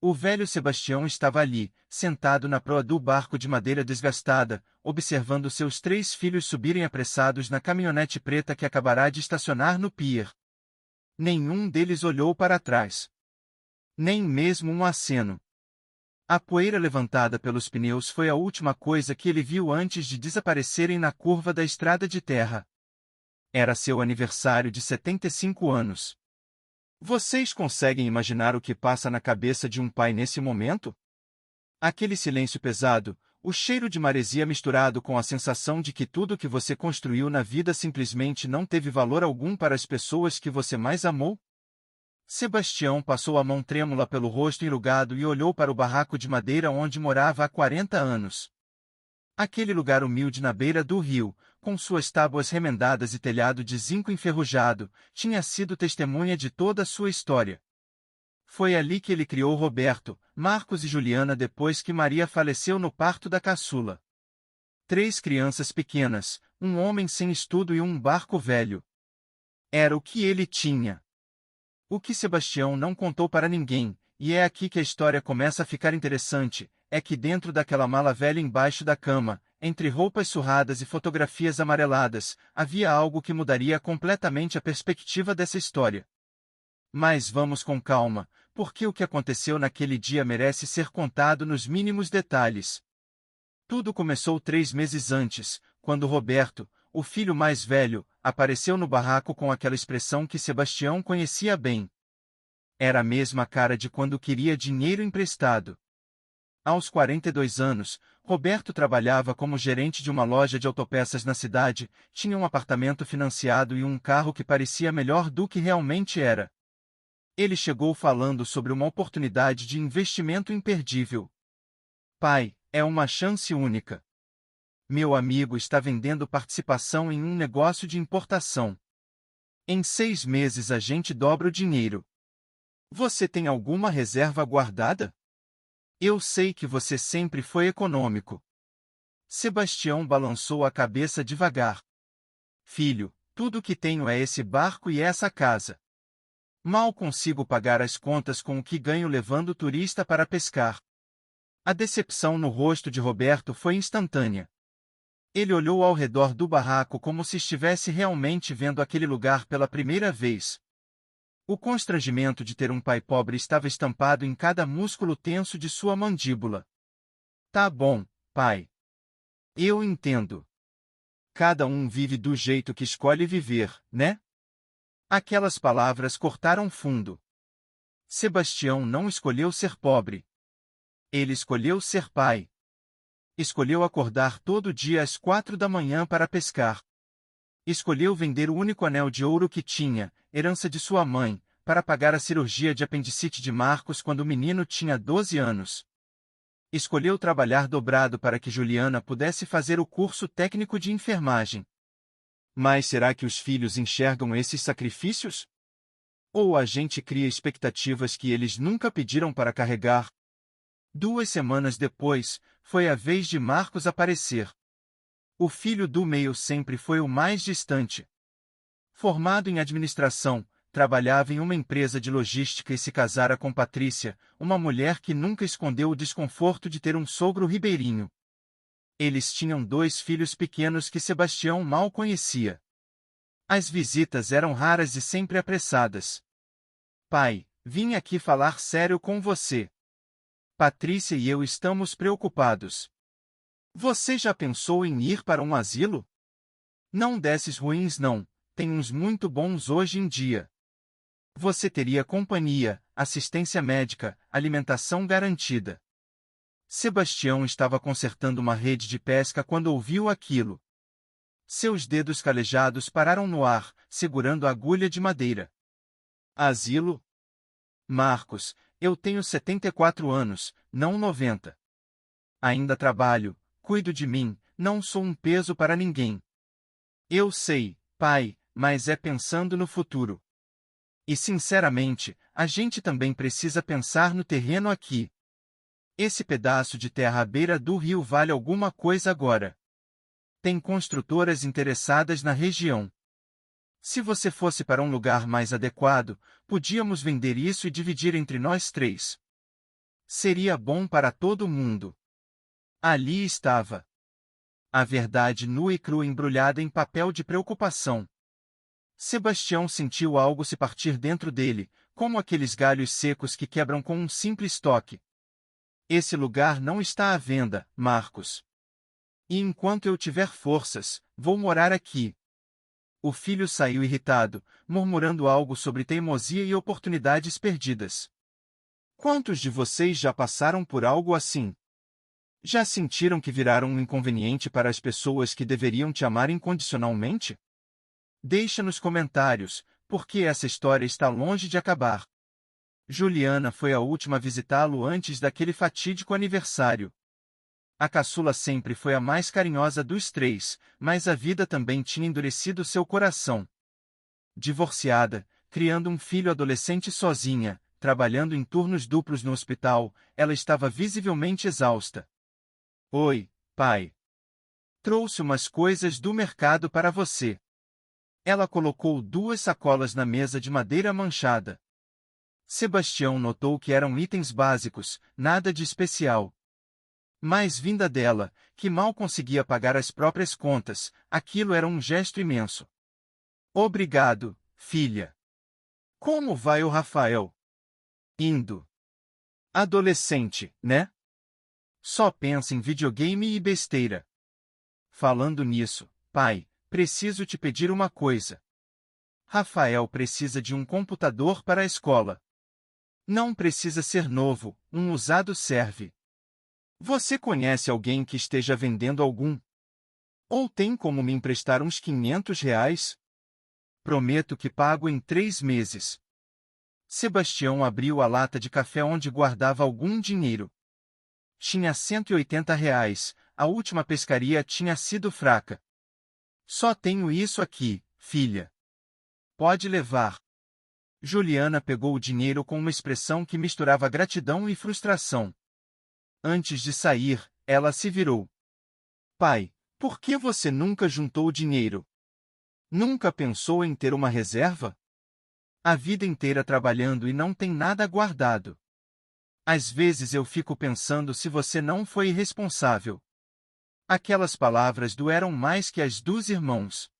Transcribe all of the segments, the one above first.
O velho Sebastião estava ali, sentado na proa do barco de madeira desgastada, observando seus 3 filhos subirem apressados na caminhonete preta que acabará de estacionar no pier. Nenhum deles olhou para trás. Nem mesmo um aceno. A poeira levantada pelos pneus foi a última coisa que ele viu antes de desaparecerem na curva da estrada de terra. Era seu aniversário de 75 anos. Vocês conseguem imaginar o que passa na cabeça de um pai nesse momento? Aquele silêncio pesado, o cheiro de maresia misturado com a sensação de que tudo que você construiu na vida simplesmente não teve valor algum para as pessoas que você mais amou? Sebastião passou a mão trêmula pelo rosto enrugado e olhou para o barraco de madeira onde morava há 40 anos. Aquele lugar humilde na beira do rio, com suas tábuas remendadas e telhado de zinco enferrujado, tinha sido testemunha de toda a sua história. Foi ali que ele criou Roberto, Marcos e Juliana depois que Maria faleceu no parto da caçula. 3 crianças pequenas, um homem sem estudo e um barco velho. Era o que ele tinha. O que Sebastião não contou para ninguém, e é aqui que a história começa a ficar interessante, é que dentro daquela mala velha embaixo da cama, entre roupas surradas e fotografias amareladas, havia algo que mudaria completamente a perspectiva dessa história. Mas vamos com calma, porque o que aconteceu naquele dia merece ser contado nos mínimos detalhes. Tudo começou 3 meses antes, quando Roberto, o filho mais velho, apareceu no barraco com aquela expressão que Sebastião conhecia bem. Era a mesma cara de quando queria dinheiro emprestado. Aos 42 anos, Roberto trabalhava como gerente de uma loja de autopeças na cidade, tinha um apartamento financiado e um carro que parecia melhor do que realmente era. Ele chegou falando sobre uma oportunidade de investimento imperdível. Pai, é uma chance única. Meu amigo está vendendo participação em um negócio de importação. Em 6 meses a gente dobra o dinheiro. Você tem alguma reserva guardada? Eu sei que você sempre foi econômico. Sebastião balançou a cabeça devagar. Filho, tudo que tenho é esse barco e essa casa. Mal consigo pagar as contas com o que ganho levando o turista para pescar. A decepção no rosto de Roberto foi instantânea. Ele olhou ao redor do barraco como se estivesse realmente vendo aquele lugar pela primeira vez. O constrangimento de ter um pai pobre estava estampado em cada músculo tenso de sua mandíbula. Tá bom, pai. Eu entendo. Cada um vive do jeito que escolhe viver, né? Aquelas palavras cortaram fundo. Sebastião não escolheu ser pobre. Ele escolheu ser pai. Escolheu acordar todo dia às 4 da manhã para pescar. Escolheu vender o único anel de ouro que tinha, herança de sua mãe, para pagar a cirurgia de apendicite de Marcos quando o menino tinha 12 anos. Escolheu trabalhar dobrado para que Juliana pudesse fazer o curso técnico de enfermagem. Mas será que os filhos enxergam esses sacrifícios? Ou a gente cria expectativas que eles nunca pediram para carregar? 2 semanas depois, foi a vez de Marcos aparecer. O filho do meio sempre foi o mais distante. Formado em administração, trabalhava em uma empresa de logística e se casara com Patrícia, uma mulher que nunca escondeu o desconforto de ter um sogro ribeirinho. Eles tinham 2 filhos pequenos que Sebastião mal conhecia. As visitas eram raras e sempre apressadas. Pai, vim aqui falar sério com você. Patrícia e eu estamos preocupados. Você já pensou em ir para um asilo? Não desses ruins não, tem uns muito bons hoje em dia. Você teria companhia, assistência médica, alimentação garantida. Sebastião estava consertando uma rede de pesca quando ouviu aquilo. Seus dedos calejados pararam no ar, segurando a agulha de madeira. Asilo? Marcos, eu tenho 74 anos, não 90. Ainda trabalho, cuido de mim, não sou um peso para ninguém. Eu sei, pai, mas é pensando no futuro. E sinceramente, a gente também precisa pensar no terreno aqui. Esse pedaço de terra à beira do rio vale alguma coisa agora. Tem construtoras interessadas na região. Se você fosse para um lugar mais adequado, podíamos vender isso e dividir entre nós 3. Seria bom para todo mundo. Ali estava. A verdade nua e crua embrulhada em papel de preocupação. Sebastião sentiu algo se partir dentro dele, como aqueles galhos secos que quebram com um simples toque. Esse lugar não está à venda, Marcos. E enquanto eu tiver forças, vou morar aqui. O filho saiu irritado, murmurando algo sobre teimosia e oportunidades perdidas. Quantos de vocês já passaram por algo assim? Já sentiram que viraram um inconveniente para as pessoas que deveriam te amar incondicionalmente? Deixa nos comentários, porque essa história está longe de acabar. Juliana foi a última a visitá-lo antes daquele fatídico aniversário. A caçula sempre foi a mais carinhosa dos três, mas a vida também tinha endurecido seu coração. Divorciada, criando um filho adolescente sozinha, trabalhando em turnos duplos no hospital, ela estava visivelmente exausta. Oi, pai. Trouxe umas coisas do mercado para você. Ela colocou 2 sacolas na mesa de madeira manchada. Sebastião notou que eram itens básicos, nada de especial. Mas vinda dela, que mal conseguia pagar as próprias contas, aquilo era um gesto imenso. Obrigado, filha. Como vai o Rafael? Indo. Adolescente, né? Só pensa em videogame e besteira. Falando nisso, pai, preciso te pedir uma coisa. Rafael precisa de um computador para a escola. Não precisa ser novo, um usado serve. Você conhece alguém que esteja vendendo algum? Ou tem como me emprestar uns R$ 500? Prometo que pago em 3 meses. Sebastião abriu a lata de café onde guardava algum dinheiro. Tinha R$ 180, a última pescaria tinha sido fraca. Só tenho isso aqui, filha. Pode levar. Juliana pegou o dinheiro com uma expressão que misturava gratidão e frustração. Antes de sair, ela se virou. Pai, por que você nunca juntou dinheiro? Nunca pensou em ter uma reserva? A vida inteira trabalhando e não tem nada guardado. Às vezes eu fico pensando se você não foi irresponsável. Aquelas palavras doeram mais que as dos irmãos.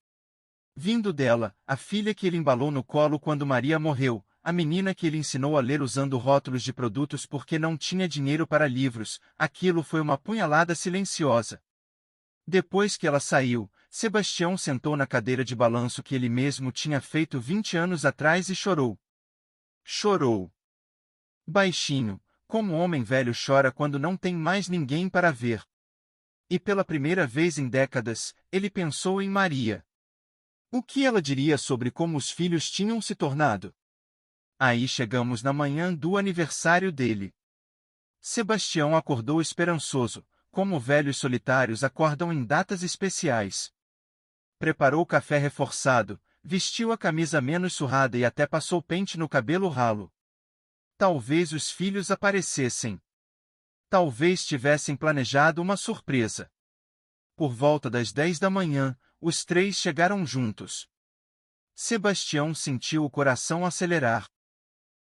Vindo dela, a filha que ele embalou no colo quando Maria morreu, a menina que ele ensinou a ler usando rótulos de produtos porque não tinha dinheiro para livros, aquilo foi uma punhalada silenciosa. Depois que ela saiu, Sebastião sentou na cadeira de balanço que ele mesmo tinha feito 20 anos atrás e chorou. Chorou. Baixinho, como um homem velho chora quando não tem mais ninguém para ver. E pela primeira vez em décadas, ele pensou em Maria. O que ela diria sobre como os filhos tinham se tornado? Aí chegamos na manhã do aniversário dele. Sebastião acordou esperançoso, como velhos solitários acordam em datas especiais. Preparou o café reforçado, vestiu a camisa menos surrada e até passou pente no cabelo ralo. Talvez os filhos aparecessem. Talvez tivessem planejado uma surpresa. Por volta das 10 da manhã, os três chegaram juntos. Sebastião sentiu o coração acelerar.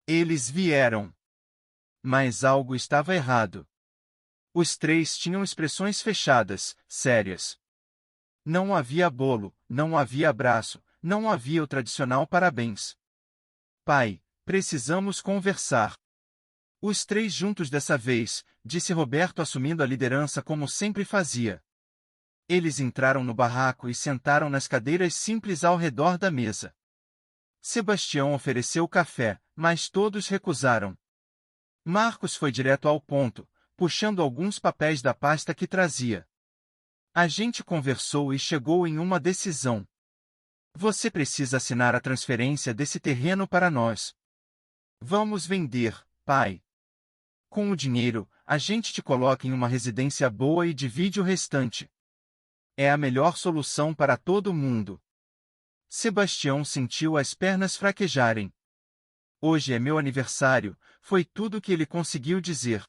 Eles vieram. Mas algo estava errado. Os três tinham expressões fechadas, sérias. Não havia bolo, não havia abraço, não havia o tradicional parabéns. Pai, precisamos conversar. Os três juntos dessa vez, disse Roberto assumindo a liderança como sempre fazia. Eles entraram no barraco e sentaram nas cadeiras simples ao redor da mesa. Sebastião ofereceu café, mas todos recusaram. Marcos foi direto ao ponto, puxando alguns papéis da pasta que trazia. A gente conversou e chegou em uma decisão. Você precisa assinar a transferência desse terreno para nós. Vamos vender, pai. Com o dinheiro, a gente te coloca em uma residência boa e divide o restante. É a melhor solução para todo mundo. Sebastião sentiu as pernas fraquejarem. Hoje é meu aniversário, foi tudo que ele conseguiu dizer.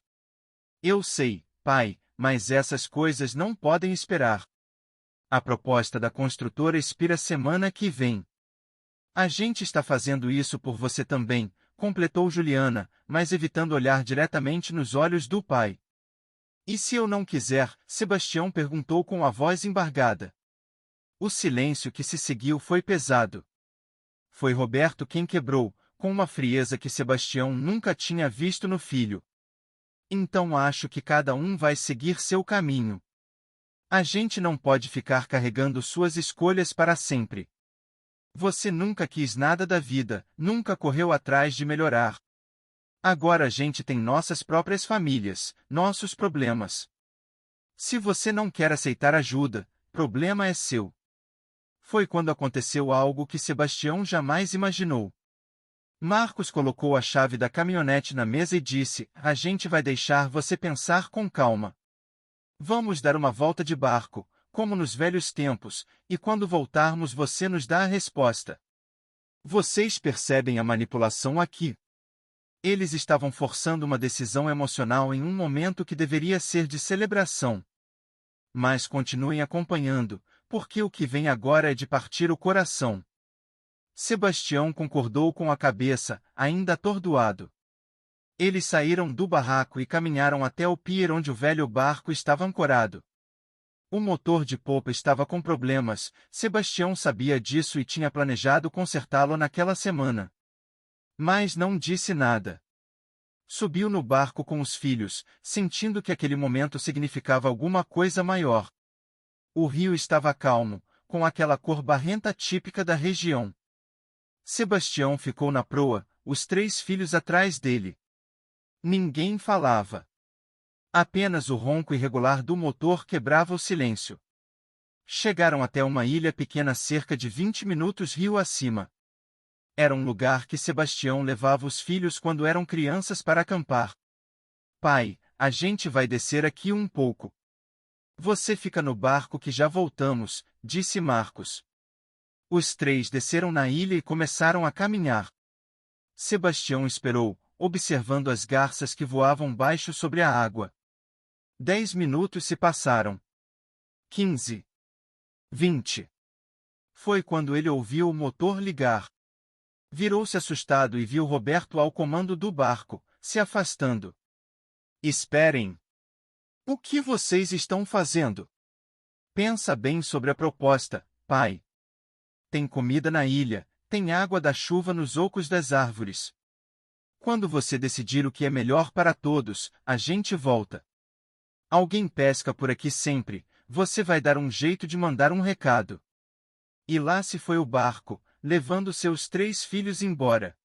Eu sei, pai, mas essas coisas não podem esperar. A proposta da construtora expira semana que vem. A gente está fazendo isso por você também, completou Juliana, mas evitando olhar diretamente nos olhos do pai. E se eu não quiser? Sebastião perguntou com a voz embargada. O silêncio que se seguiu foi pesado. Foi Roberto quem quebrou, com uma frieza que Sebastião nunca tinha visto no filho. Então acho que cada um vai seguir seu caminho. A gente não pode ficar carregando suas escolhas para sempre. Você nunca quis nada da vida, nunca correu atrás de melhorar. Agora a gente tem nossas próprias famílias, nossos problemas. Se você não quer aceitar ajuda, problema é seu. Foi quando aconteceu algo que Sebastião jamais imaginou. Marcos colocou a chave da caminhonete na mesa e disse: a gente vai deixar você pensar com calma. Vamos dar uma volta de barco, como nos velhos tempos, e quando voltarmos você nos dá a resposta. Vocês percebem a manipulação aqui? Eles estavam forçando uma decisão emocional em um momento que deveria ser de celebração. Mas continuem acompanhando, porque o que vem agora é de partir o coração. Sebastião concordou com a cabeça, ainda atordoado. Eles saíram do barraco e caminharam até o pier onde o velho barco estava ancorado. O motor de popa estava com problemas, Sebastião sabia disso e tinha planejado consertá-lo naquela semana. Mas não disse nada. Subiu no barco com os filhos, sentindo que aquele momento significava alguma coisa maior. O rio estava calmo, com aquela cor barrenta típica da região. Sebastião ficou na proa, os 3 filhos atrás dele. Ninguém falava. Apenas o ronco irregular do motor quebrava o silêncio. Chegaram até uma ilha pequena cerca de 20 minutos rio acima. Era um lugar que Sebastião levava os filhos quando eram crianças para acampar. Pai, a gente vai descer aqui um pouco. Você fica no barco que já voltamos, disse Marcos. Os 3 desceram na ilha e começaram a caminhar. Sebastião esperou, observando as garças que voavam baixo sobre a água. 10 minutos se passaram. 15. 20. Foi quando ele ouviu o motor ligar. Virou-se assustado e viu Roberto ao comando do barco, se afastando. Esperem! O que vocês estão fazendo? Pensa bem sobre a proposta, pai. Tem comida na ilha, tem água da chuva nos ocos das árvores. Quando você decidir o que é melhor para todos, a gente volta. Alguém pesca por aqui sempre, você vai dar um jeito de mandar um recado. E lá se foi o barco, levando seus 3 filhos embora.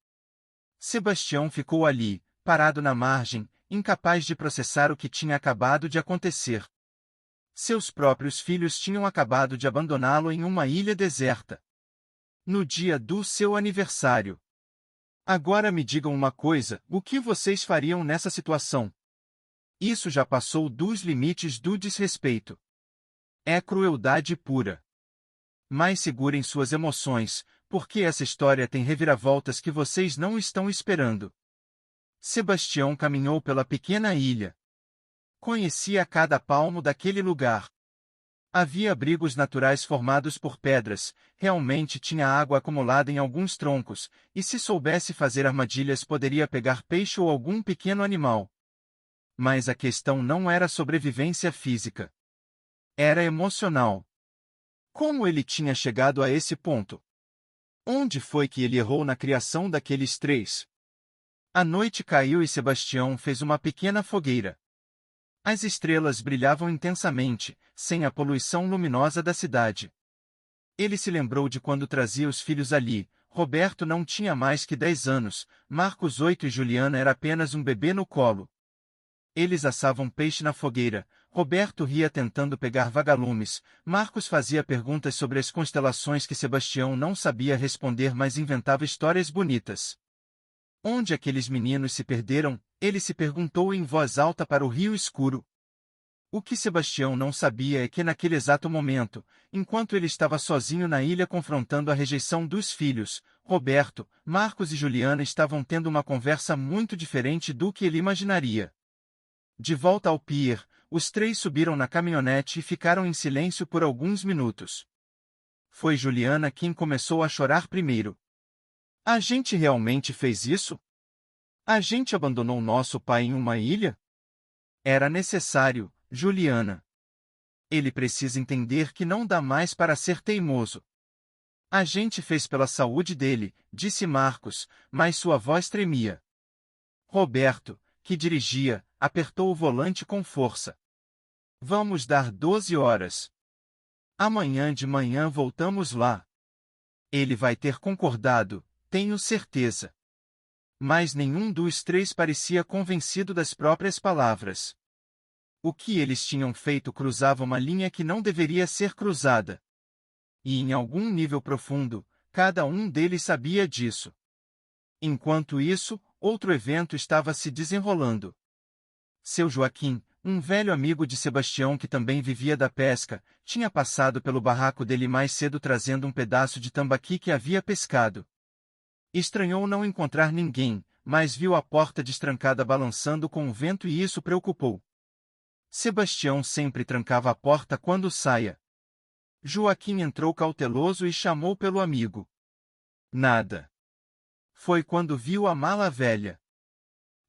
Sebastião ficou ali, parado na margem, incapaz de processar o que tinha acabado de acontecer. Seus próprios filhos tinham acabado de abandoná-lo em uma ilha deserta. No dia do seu aniversário. Agora me digam uma coisa, o que vocês fariam nessa situação? Isso já passou dos limites do desrespeito. É crueldade pura. Mas segurem suas emoções, porque essa história tem reviravoltas que vocês não estão esperando. Sebastião caminhou pela pequena ilha. Conhecia cada palmo daquele lugar. Havia abrigos naturais formados por pedras, realmente tinha água acumulada em alguns troncos, e se soubesse fazer armadilhas poderia pegar peixe ou algum pequeno animal. Mas a questão não era sobrevivência física. Era emocional. Como ele tinha chegado a esse ponto? Onde foi que ele errou na criação daqueles 3? A noite caiu e Sebastião fez uma pequena fogueira. As estrelas brilhavam intensamente, sem a poluição luminosa da cidade. Ele se lembrou de quando trazia os filhos ali. Roberto não tinha mais que 10 anos, Marcos 8 e Juliana era apenas um bebê no colo. Eles assavam peixe na fogueira, Roberto ria tentando pegar vagalumes, Marcos fazia perguntas sobre as constelações que Sebastião não sabia responder mas inventava histórias bonitas. Onde aqueles meninos se perderam? Ele se perguntou em voz alta para o rio escuro. O que Sebastião não sabia é que naquele exato momento, enquanto ele estava sozinho na ilha confrontando a rejeição dos filhos, Roberto, Marcos e Juliana estavam tendo uma conversa muito diferente do que ele imaginaria. De volta ao pier, os 3 subiram na caminhonete e ficaram em silêncio por alguns minutos. Foi Juliana quem começou a chorar primeiro. A gente realmente fez isso? A gente abandonou nosso pai em uma ilha? Era necessário, Juliana. Ele precisa entender que não dá mais para ser teimoso. A gente fez pela saúde dele, disse Marcos, mas sua voz tremia. Roberto, que dirigia, apertou o volante com força. Vamos dar 12 horas. Amanhã de manhã voltamos lá. Ele vai ter concordado, tenho certeza. Mas nenhum dos três parecia convencido das próprias palavras. O que eles tinham feito cruzava uma linha que não deveria ser cruzada. E em algum nível profundo, cada um deles sabia disso. Enquanto isso, outro evento estava se desenrolando. Seu Joaquim, um velho amigo de Sebastião que também vivia da pesca, tinha passado pelo barraco dele mais cedo trazendo um pedaço de tambaqui que havia pescado. Estranhou não encontrar ninguém, mas viu a porta destrancada balançando com o vento e isso preocupou. Sebastião sempre trancava a porta quando saia. Joaquim entrou cauteloso e chamou pelo amigo. Nada. Foi quando viu a mala velha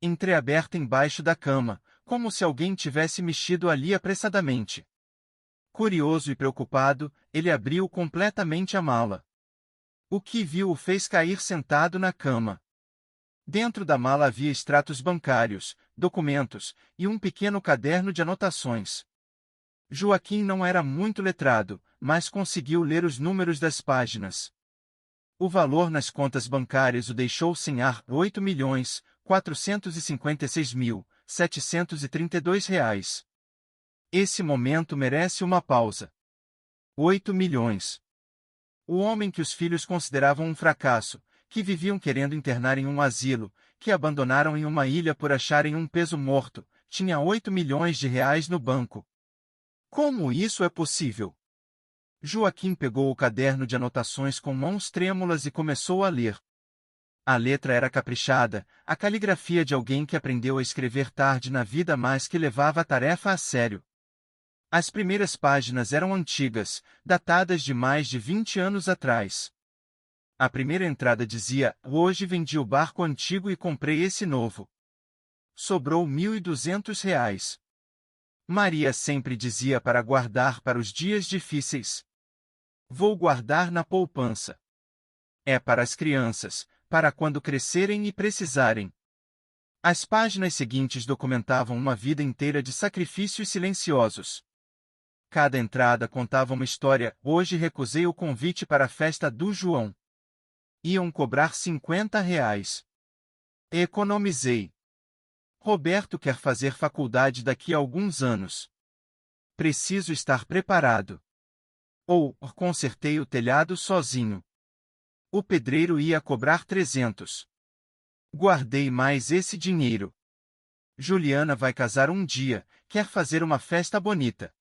entreaberta embaixo da cama, como se alguém tivesse mexido ali apressadamente. Curioso e preocupado, ele abriu completamente a mala. O que viu o fez cair sentado na cama. Dentro da mala havia extratos bancários, documentos e um pequeno caderno de anotações. Joaquim não era muito letrado, mas conseguiu ler os números das páginas. O valor nas contas bancárias o deixou sem ar: R$ 8.456.732. Esse momento merece uma pausa. 8 milhões. O homem que os filhos consideravam um fracasso, que viviam querendo internar em um asilo, que abandonaram em uma ilha por acharem um peso morto, tinha 8 milhões de reais no banco. Como isso é possível? Joaquim pegou o caderno de anotações com mãos trêmulas e começou a ler. A letra era caprichada, a caligrafia de alguém que aprendeu a escrever tarde na vida mas que levava a tarefa a sério. As primeiras páginas eram antigas, datadas de mais de 20 anos atrás. A primeira entrada dizia: hoje vendi o barco antigo e comprei esse novo. Sobrou R$ 1.200. Maria sempre dizia para guardar para os dias difíceis. Vou guardar na poupança. É para as crianças, para quando crescerem e precisarem. As páginas seguintes documentavam uma vida inteira de sacrifícios silenciosos. Cada entrada contava uma história. Hoje recusei o convite para a festa do João. Iam cobrar R$ 50. Economizei. Roberto quer fazer faculdade daqui a alguns anos. Preciso estar preparado. Ou, consertei o telhado sozinho. O pedreiro ia cobrar 300. Guardei mais esse dinheiro. Juliana vai casar um dia, quer fazer uma festa bonita.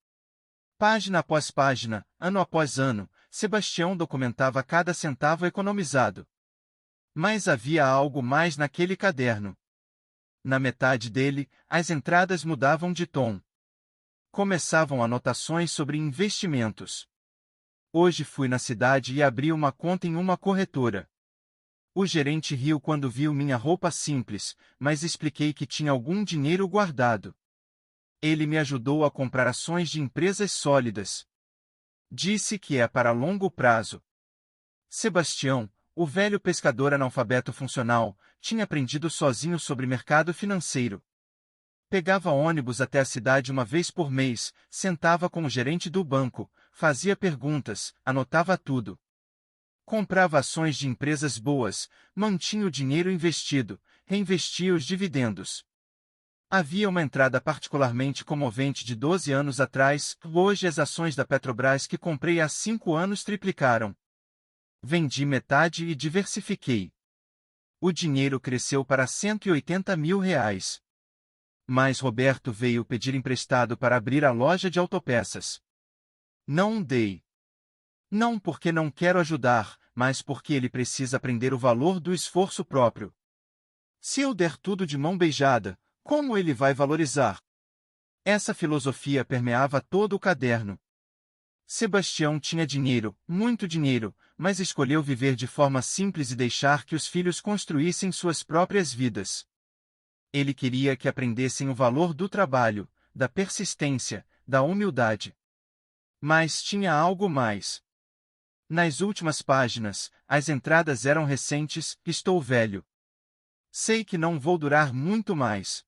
Página após página, ano após ano, Sebastião documentava cada centavo economizado. Mas havia algo mais naquele caderno. Na metade dele, as entradas mudavam de tom. Começavam anotações sobre investimentos. Hoje fui na cidade e abri uma conta em uma corretora. O gerente riu quando viu minha roupa simples, mas expliquei que tinha algum dinheiro guardado. Ele me ajudou a comprar ações de empresas sólidas. Disse que é para longo prazo. Sebastião, o velho pescador analfabeto funcional, tinha aprendido sozinho sobre mercado financeiro. Pegava ônibus até a cidade uma vez por mês, sentava com o gerente do banco, fazia perguntas, anotava tudo. Comprava ações de empresas boas, mantinha o dinheiro investido, reinvestia os dividendos. Havia uma entrada particularmente comovente de 12 anos atrás. Hoje as ações da Petrobras que comprei há 5 anos triplicaram. Vendi metade e diversifiquei. O dinheiro cresceu para R$ 180 mil. Mas Roberto veio pedir emprestado para abrir a loja de autopeças. Não dei. Não porque não quero ajudar, mas porque ele precisa aprender o valor do esforço próprio. Se eu der tudo de mão beijada, como ele vai valorizar? Essa filosofia permeava todo o caderno. Sebastião tinha dinheiro, muito dinheiro, mas escolheu viver de forma simples e deixar que os filhos construíssem suas próprias vidas. Ele queria que aprendessem o valor do trabalho, da persistência, da humildade. Mas tinha algo mais. Nas últimas páginas, as entradas eram recentes: estou velho. Sei que não vou durar muito mais.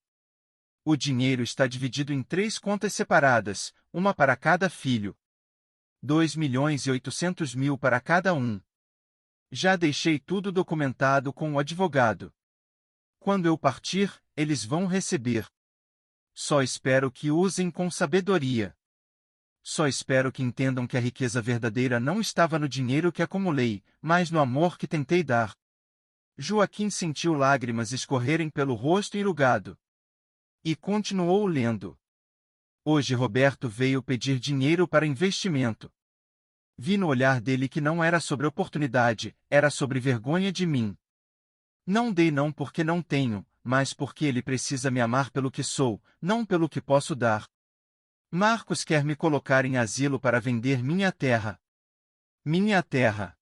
O dinheiro está dividido em 3 contas separadas, uma para cada filho. 2.800.000 para cada um. Já deixei tudo documentado com o advogado. Quando eu partir, eles vão receber. Só espero que usem com sabedoria. Só espero que entendam que a riqueza verdadeira não estava no dinheiro que acumulei, mas no amor que tentei dar. Joaquim sentiu lágrimas escorrerem pelo rosto enrugado. E continuou lendo. Hoje Roberto veio pedir dinheiro para investimento. Vi no olhar dele que não era sobre oportunidade, era sobre vergonha de mim. Não dei não porque não tenho, mas porque ele precisa me amar pelo que sou, não pelo que posso dar. Marcos quer me colocar em asilo para vender minha terra. Minha terra.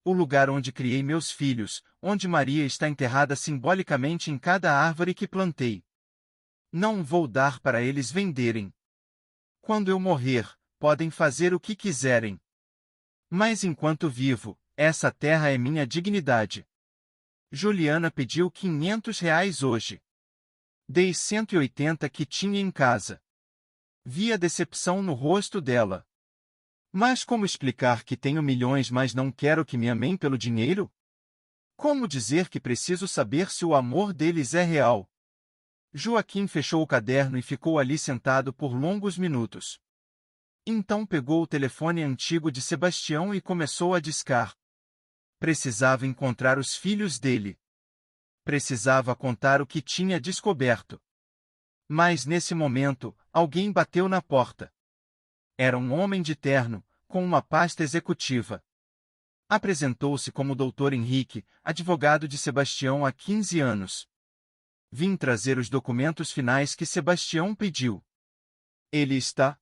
O lugar onde criei meus filhos, onde Maria está enterrada simbolicamente em cada árvore que plantei. Não vou dar para eles venderem. Quando eu morrer, podem fazer o que quiserem. Mas enquanto vivo, essa terra é minha dignidade. Juliana pediu R$ 500 hoje. Dei 180 que tinha em casa. Vi a decepção no rosto dela. Mas como explicar que tenho milhões, mas não quero que me amem pelo dinheiro? Como dizer que preciso saber se o amor deles é real? Joaquim fechou o caderno e ficou ali sentado por longos minutos. Então pegou o telefone antigo de Sebastião e começou a discar. Precisava encontrar os filhos dele. Precisava contar o que tinha descoberto. Mas nesse momento, alguém bateu na porta. Era um homem de terno, com uma pasta executiva. Apresentou-se como Dr. Henrique, advogado de Sebastião há 15 anos. Vim trazer os documentos finais que Sebastião pediu. Ele está?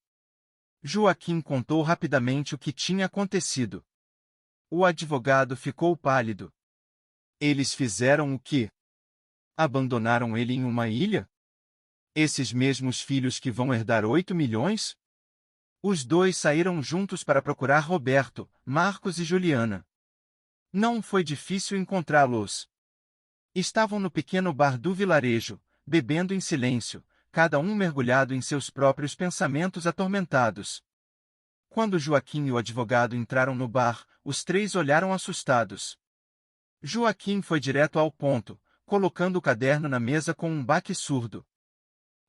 Joaquim contou rapidamente o que tinha acontecido. O advogado ficou pálido. Eles fizeram o quê? Abandonaram ele em uma ilha? Esses mesmos filhos que vão herdar 8 milhões? Os dois saíram juntos para procurar Roberto, Marcos e Juliana. Não foi difícil encontrá-los. Estavam no pequeno bar do vilarejo, bebendo em silêncio, cada um mergulhado em seus próprios pensamentos atormentados. Quando Joaquim e o advogado entraram no bar, os 3 olharam assustados. Joaquim foi direto ao ponto, colocando o caderno na mesa com um baque surdo.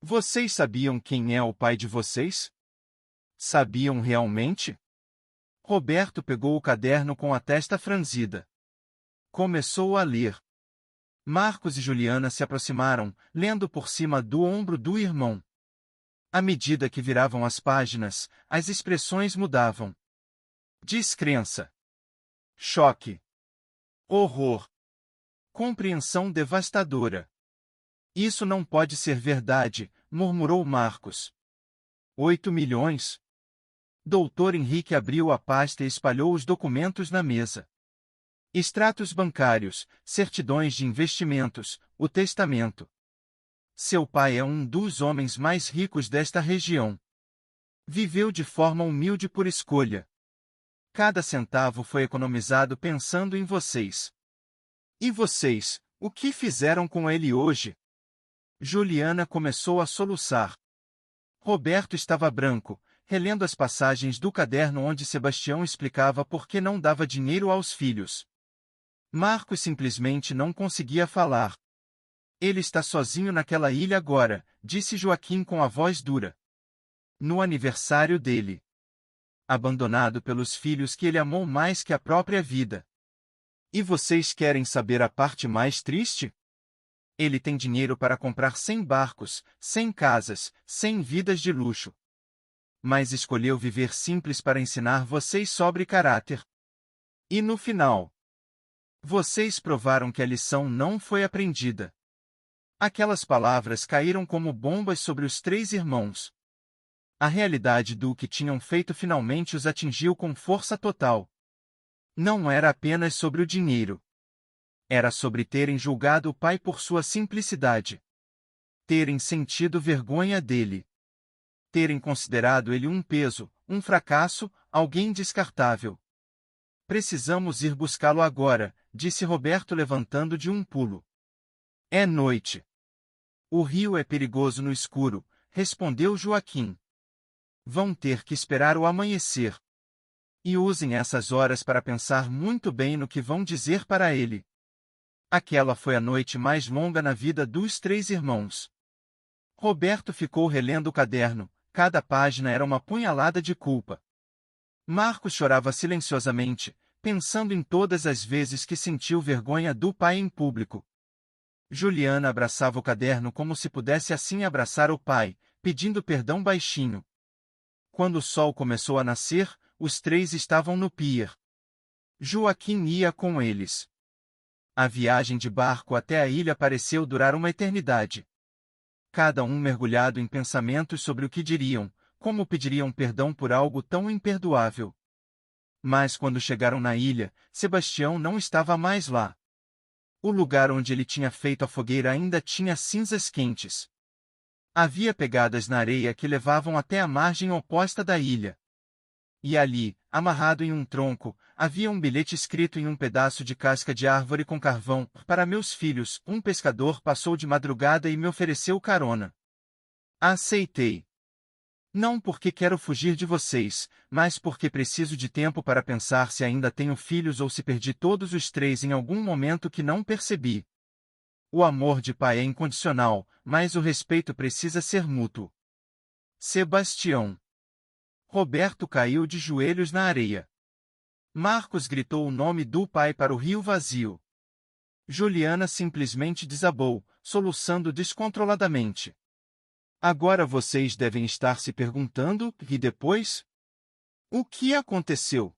Vocês sabiam quem é o pai de vocês? Sabiam realmente? Roberto pegou o caderno com a testa franzida. Começou a ler. Marcos e Juliana se aproximaram, lendo por cima do ombro do irmão. À medida que viravam as páginas, as expressões mudavam. Descrença. Choque. Horror. Compreensão devastadora. Isso não pode ser verdade, murmurou Marcos. 8 milhões? Doutor Henrique abriu a pasta e espalhou os documentos na mesa. Extratos bancários, certidões de investimentos, o testamento. Seu pai é um dos homens mais ricos desta região. Viveu de forma humilde por escolha. Cada centavo foi economizado pensando em vocês. E vocês, o que fizeram com ele hoje? Juliana começou a soluçar. Roberto estava branco, relendo as passagens do caderno onde Sebastião explicava por que não dava dinheiro aos filhos. Marcos simplesmente não conseguia falar. Ele está sozinho naquela ilha agora, disse Joaquim com a voz dura. No aniversário dele. Abandonado pelos filhos que ele amou mais que a própria vida. E vocês querem saber a parte mais triste? Ele tem dinheiro para comprar 100 barcos, 100 casas, 100 vidas de luxo. Mas escolheu viver simples para ensinar vocês sobre caráter. E no final, vocês provaram que a lição não foi aprendida. Aquelas palavras caíram como bombas sobre os 3 irmãos. A realidade do que tinham feito finalmente os atingiu com força total. Não era apenas sobre o dinheiro. Era sobre terem julgado o pai por sua simplicidade. Terem sentido vergonha dele. Terem considerado ele um peso, um fracasso, alguém descartável. Precisamos ir buscá-lo agora, disse Roberto levantando de um pulo. É noite. O rio é perigoso no escuro, respondeu Joaquim. Vão ter que esperar o amanhecer. E usem essas horas para pensar muito bem no que vão dizer para ele. Aquela foi a noite mais longa na vida dos três irmãos. Roberto ficou relendo o caderno, cada página era uma punhalada de culpa. Marcos chorava silenciosamente, pensando em todas as vezes que sentiu vergonha do pai em público. Juliana abraçava o caderno como se pudesse assim abraçar o pai, pedindo perdão baixinho. Quando o sol começou a nascer, os três estavam no pier. Joaquim ia com eles. A viagem de barco até a ilha pareceu durar uma eternidade. Cada um mergulhado em pensamentos sobre o que diriam, como pediriam perdão por algo tão imperdoável. Mas quando chegaram na ilha, Sebastião não estava mais lá. O lugar onde ele tinha feito a fogueira ainda tinha cinzas quentes. Havia pegadas na areia que levavam até a margem oposta da ilha. E ali, amarrado em um tronco, havia um bilhete escrito em um pedaço de casca de árvore com carvão: para meus filhos, um pescador passou de madrugada e me ofereceu carona. Aceitei. Não porque quero fugir de vocês, mas porque preciso de tempo para pensar se ainda tenho filhos ou se perdi todos os três em algum momento que não percebi. O amor de pai é incondicional, mas o respeito precisa ser mútuo. Sebastião. Roberto caiu de joelhos na areia. Marcos gritou o nome do pai para o rio vazio. Juliana simplesmente desabou, soluçando descontroladamente. Agora vocês devem estar se perguntando, e depois? O que aconteceu?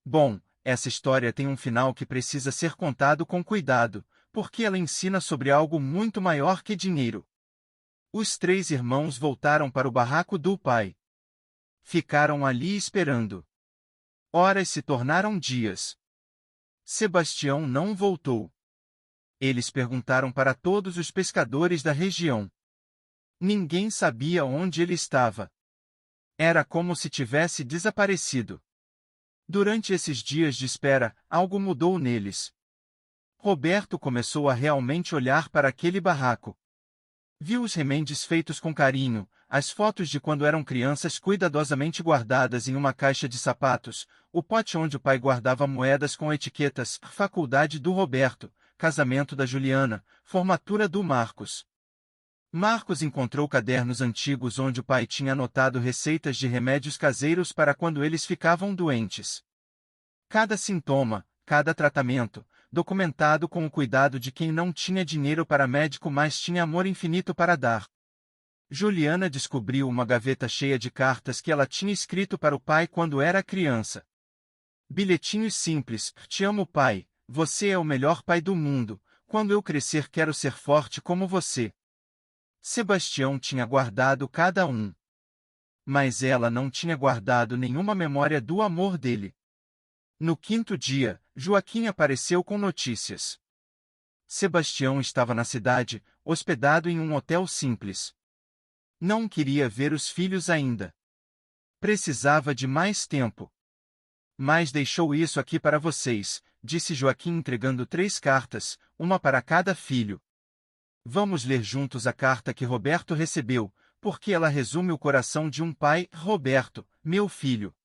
Bom, essa história tem um final que precisa ser contado com cuidado, porque ela ensina sobre algo muito maior que dinheiro. Os três irmãos voltaram para o barraco do pai. Ficaram ali esperando. Horas se tornaram dias. Sebastião não voltou. Eles perguntaram para todos os pescadores da região. Ninguém sabia onde ele estava. Era como se tivesse desaparecido. Durante esses dias de espera, algo mudou neles. Roberto começou a realmente olhar para aquele barraco. Viu os remendes feitos com carinho, as fotos de quando eram crianças cuidadosamente guardadas em uma caixa de sapatos, o pote onde o pai guardava moedas com etiquetas: faculdade do Roberto, casamento da Juliana, formatura do Marcos. Marcos encontrou cadernos antigos onde o pai tinha anotado receitas de remédios caseiros para quando eles ficavam doentes. Cada sintoma, cada tratamento, documentado com o cuidado de quem não tinha dinheiro para médico mas tinha amor infinito para dar. Juliana descobriu uma gaveta cheia de cartas que ela tinha escrito para o pai quando era criança. Bilhetinhos simples: te amo, pai, você é o melhor pai do mundo, quando eu crescer quero ser forte como você. Sebastião tinha guardado cada um. Mas ela não tinha guardado nenhuma memória do amor dele. No quinto dia, Joaquim apareceu com notícias. Sebastião estava na cidade, hospedado em um hotel simples. Não queria ver os filhos ainda. Precisava de mais tempo. Mas deixou isso aqui para vocês, disse Joaquim entregando 3 cartas, uma para cada filho. Vamos ler juntos a carta que Roberto recebeu, porque ela resume o coração de um pai. Roberto, meu filho.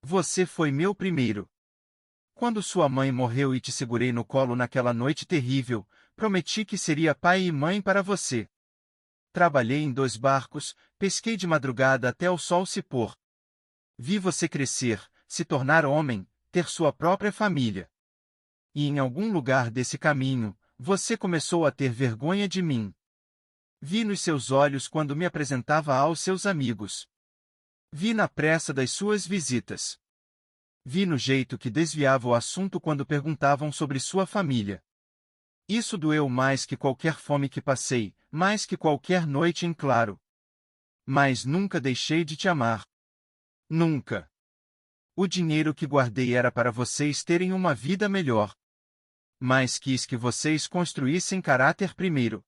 Você foi meu primeiro. Quando sua mãe morreu e te segurei no colo naquela noite terrível, prometi que seria pai e mãe para você. Trabalhei em 2 barcos, pesquei de madrugada até o sol se pôr. Vi você crescer, se tornar homem, ter sua própria família. E em algum lugar desse caminho, você começou a ter vergonha de mim. Vi nos seus olhos quando me apresentava aos seus amigos. Vi na pressa das suas visitas. Vi no jeito que desviava o assunto quando perguntavam sobre sua família. Isso doeu mais que qualquer fome que passei, mais que qualquer noite em claro. Mas nunca deixei de te amar. Nunca. O dinheiro que guardei era para vocês terem uma vida melhor. Mas quis que vocês construíssem caráter primeiro.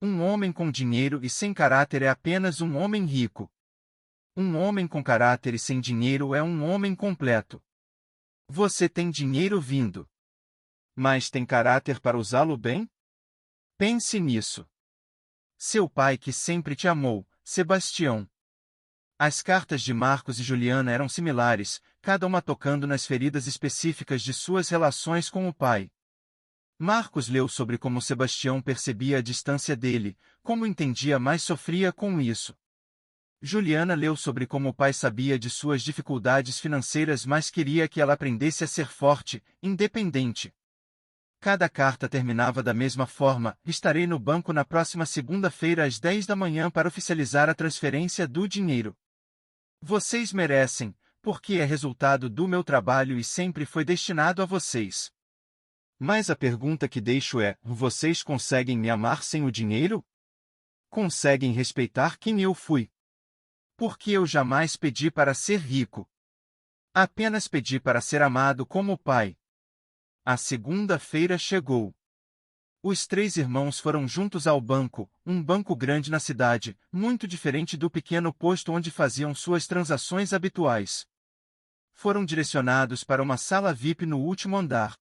Um homem com dinheiro e sem caráter é apenas um homem rico. Um homem com caráter e sem dinheiro é um homem completo. Você tem dinheiro vindo, mas tem caráter para usá-lo bem? Pense nisso. Seu pai que sempre te amou, Sebastião. As cartas de Marcos e Juliana eram similares, cada uma tocando nas feridas específicas de suas relações com o pai. Marcos leu sobre como Sebastião percebia a distância dele, como entendia mas sofria com isso. Juliana leu sobre como o pai sabia de suas dificuldades financeiras mas queria que ela aprendesse a ser forte, independente. Cada carta terminava da mesma forma: estarei no banco na próxima segunda-feira às 10 da manhã para oficializar a transferência do dinheiro. Vocês merecem, porque é resultado do meu trabalho e sempre foi destinado a vocês. Mas a pergunta que deixo é: vocês conseguem me amar sem o dinheiro? Conseguem respeitar quem eu fui? Porque eu jamais pedi para ser rico. Apenas pedi para ser amado como pai. A segunda-feira chegou. Os três irmãos foram juntos ao banco, um banco grande na cidade, muito diferente do pequeno posto onde faziam suas transações habituais. Foram direcionados para uma sala VIP no último andar.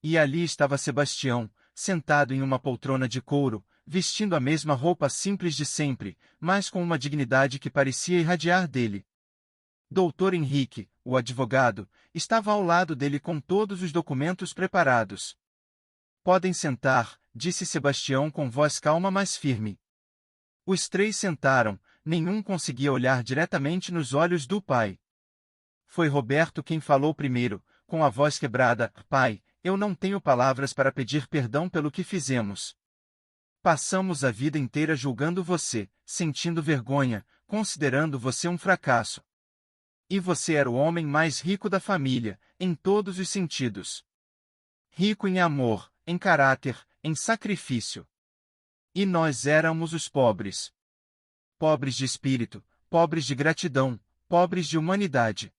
E ali estava Sebastião, sentado em uma poltrona de couro, vestindo a mesma roupa simples de sempre, mas com uma dignidade que parecia irradiar dele. Doutor Henrique, o advogado, estava ao lado dele com todos os documentos preparados. Podem sentar, disse Sebastião com voz calma mas firme. Os três sentaram, nenhum conseguia olhar diretamente nos olhos do pai. Foi Roberto quem falou primeiro, com a voz quebrada: pai, eu não tenho palavras para pedir perdão pelo que fizemos. Passamos a vida inteira julgando você, sentindo vergonha, considerando você um fracasso. E você era o homem mais rico da família, em todos os sentidos. Rico em amor, em caráter, em sacrifício. E nós éramos os pobres. Pobres de espírito, pobres de gratidão, pobres de humanidade.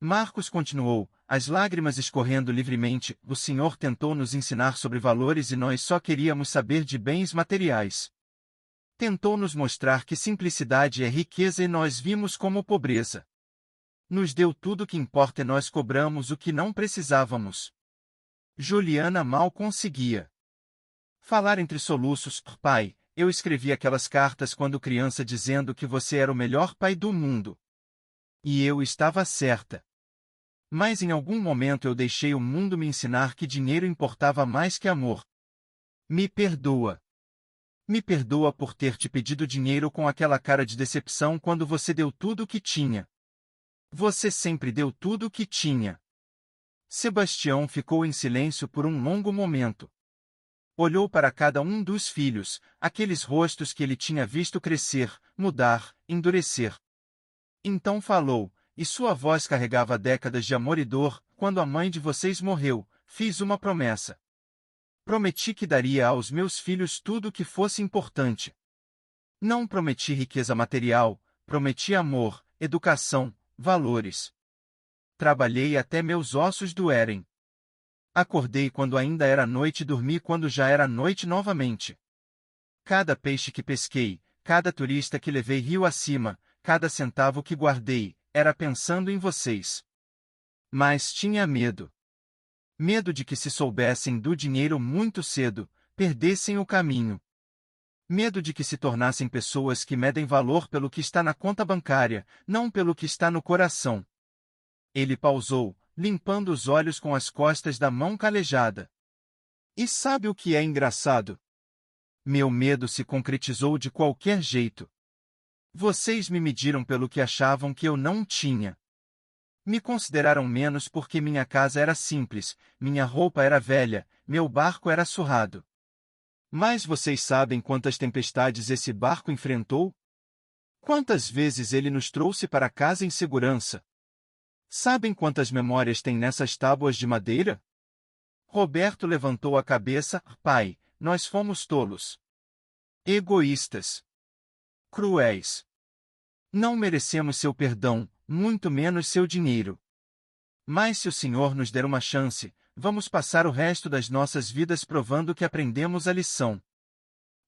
Marcos continuou, as lágrimas escorrendo livremente: o Senhor tentou nos ensinar sobre valores e nós só queríamos saber de bens materiais. Tentou nos mostrar que simplicidade é riqueza e nós vimos como pobreza. Nos deu tudo o que importa e nós cobramos o que não precisávamos. Juliana mal conseguia falar entre soluços: pai, eu escrevi aquelas cartas quando criança dizendo que você era o melhor pai do mundo. E eu estava certa. Mas em algum momento eu deixei o mundo me ensinar que dinheiro importava mais que amor. Me perdoa. Me perdoa por ter te pedido dinheiro com aquela cara de decepção quando você deu tudo o que tinha. Você sempre deu tudo o que tinha. Sebastião ficou em silêncio por um longo momento. Olhou para cada um dos filhos, aqueles rostos que ele tinha visto crescer, mudar, endurecer. Então falou, e sua voz carregava décadas de amor e dor: quando a mãe de vocês morreu, fiz uma promessa. Prometi que daria aos meus filhos tudo o que fosse importante. Não prometi riqueza material, prometi amor, educação, valores. Trabalhei até meus ossos doerem. Acordei quando ainda era noite e dormi quando já era noite novamente. Cada peixe que pesquei, cada turista que levei rio acima, cada centavo que guardei, era pensando em vocês. Mas tinha medo. Medo de que, se soubessem do dinheiro muito cedo, perdessem o caminho. Medo de que se tornassem pessoas que medem valor pelo que está na conta bancária, não pelo que está no coração. Ele pausou, limpando os olhos com as costas da mão calejada. E sabe o que é engraçado? Meu medo se concretizou de qualquer jeito. Vocês me mediram pelo que achavam que eu não tinha. Me consideraram menos porque minha casa era simples, minha roupa era velha, meu barco era surrado. Mas vocês sabem quantas tempestades esse barco enfrentou? Quantas vezes ele nos trouxe para casa em segurança? Sabem quantas memórias tem nessas tábuas de madeira? Roberto levantou a cabeça: pai, nós fomos tolos. Egoístas. Cruéis. Não merecemos seu perdão, muito menos seu dinheiro. Mas se o Senhor nos der uma chance, vamos passar o resto das nossas vidas provando que aprendemos a lição.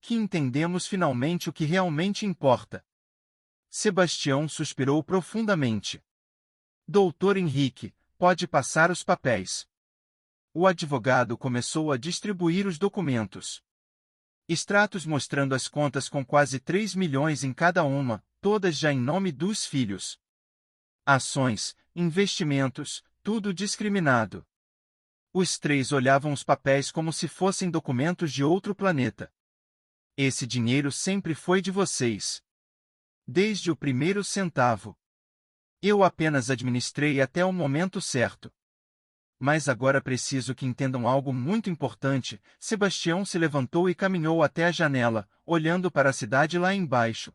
que entendemos finalmente o que realmente importa. Sebastião suspirou profundamente. Doutor Henrique, pode passar os papéis. O advogado começou a distribuir os documentos. Extratos mostrando as contas com quase 3 milhões em cada uma, todas já em nome dos filhos. Ações, investimentos, tudo discriminado. Os três olhavam os papéis como se fossem documentos de outro planeta. Esse dinheiro sempre foi de vocês. Desde o primeiro centavo. Eu apenas administrei até o momento certo. Mas agora preciso que entendam algo muito importante. Sebastião se levantou e caminhou até a janela, olhando para a cidade lá embaixo.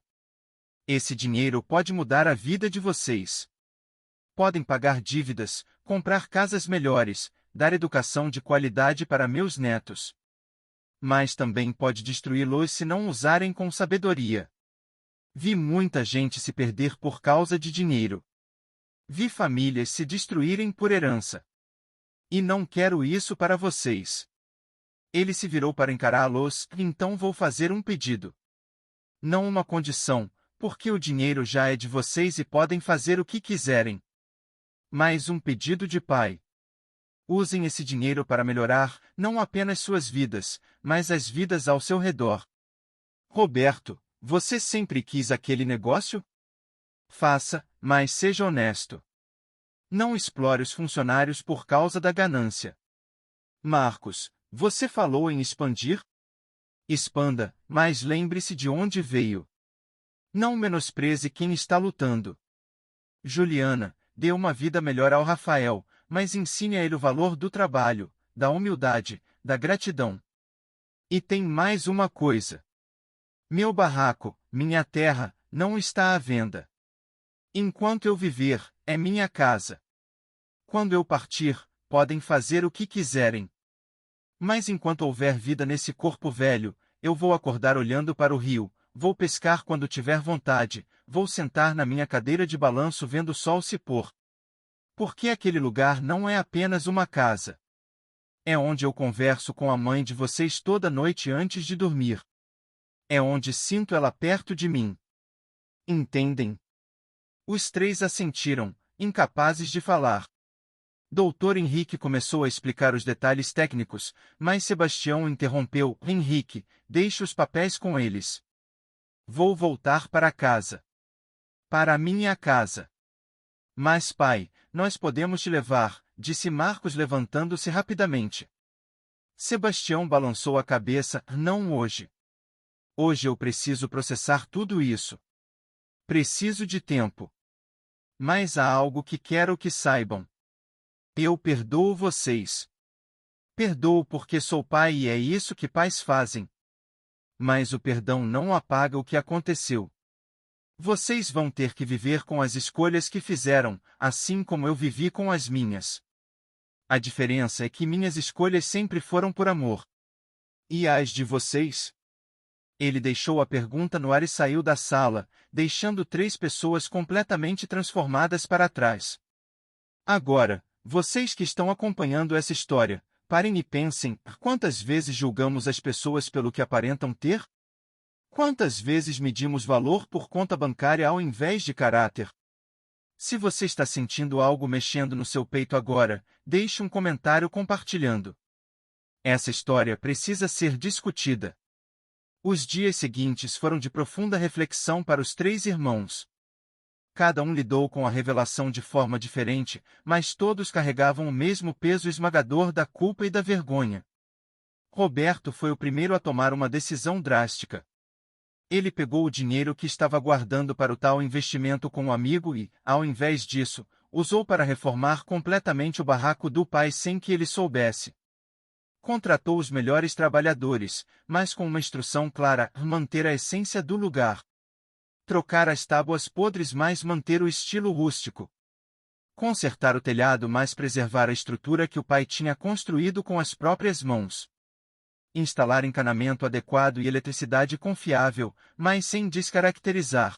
Esse dinheiro pode mudar a vida de vocês. Podem pagar dívidas, comprar casas melhores, dar educação de qualidade para meus netos. Mas também pode destruí-los se não usarem com sabedoria. Vi muita gente se perder por causa de dinheiro. Vi famílias se destruírem por herança. E não quero isso para vocês. Ele se virou para encará-los, então vou fazer um pedido. Não uma condição, porque o dinheiro já é de vocês e podem fazer o que quiserem. Mas um pedido de pai. Usem esse dinheiro para melhorar, não apenas suas vidas, mas as vidas ao seu redor. Roberto, você sempre quis aquele negócio? Faça, mas seja honesto. Não explore os funcionários por causa da ganância. Marcos, você falou em expandir? Expanda, mas lembre-se de onde veio. Não menospreze quem está lutando. Juliana, dê uma vida melhor ao Rafael, mas ensine a ele o valor do trabalho, da humildade, da gratidão. E tem mais uma coisa. Meu barraco, minha terra, não está à venda. Enquanto eu viver, é minha casa. Quando eu partir, podem fazer o que quiserem. Mas enquanto houver vida nesse corpo velho, eu vou acordar olhando para o rio, vou pescar quando tiver vontade, vou sentar na minha cadeira de balanço vendo o sol se pôr. Porque aquele lugar não é apenas uma casa. É onde eu converso com a mãe de vocês toda noite antes de dormir. É onde sinto ela perto de mim. Entendem? Os três assentiram, incapazes de falar. Doutor Henrique começou a explicar os detalhes técnicos, mas Sebastião interrompeu. Henrique, deixe os papéis com eles. Vou voltar para casa. Para a minha casa. Mas pai, nós podemos te levar, disse Marcos levantando-se rapidamente. Sebastião balançou a cabeça. Não hoje. Hoje eu preciso processar tudo isso. Preciso de tempo. Mas há algo que quero que saibam. Eu perdoo vocês. Perdoo porque sou pai e é isso que pais fazem. Mas o perdão não apaga o que aconteceu. Vocês vão ter que viver com as escolhas que fizeram, assim como eu vivi com as minhas. A diferença é que minhas escolhas sempre foram por amor. E as de vocês? Ele deixou a pergunta no ar e saiu da sala, deixando três pessoas completamente transformadas para trás. Agora, vocês que estão acompanhando essa história, parem e pensem: quantas vezes julgamos as pessoas pelo que aparentam ter? Quantas vezes medimos valor por conta bancária ao invés de caráter? Se você está sentindo algo mexendo no seu peito agora, deixe um comentário compartilhando. Essa história precisa ser discutida. Os dias seguintes foram de profunda reflexão para os três irmãos. Cada um lidou com a revelação de forma diferente, mas todos carregavam o mesmo peso esmagador da culpa e da vergonha. Roberto foi o primeiro a tomar uma decisão drástica. Ele pegou o dinheiro que estava guardando para o tal investimento com um amigo e, ao invés disso, usou para reformar completamente o barraco do pai sem que ele soubesse. Contratou os melhores trabalhadores, mas com uma instrução clara: manter a essência do lugar. Trocar as tábuas podres, mas manter o estilo rústico. Consertar o telhado, mas preservar a estrutura que o pai tinha construído com as próprias mãos. Instalar encanamento adequado e eletricidade confiável, mas sem descaracterizar.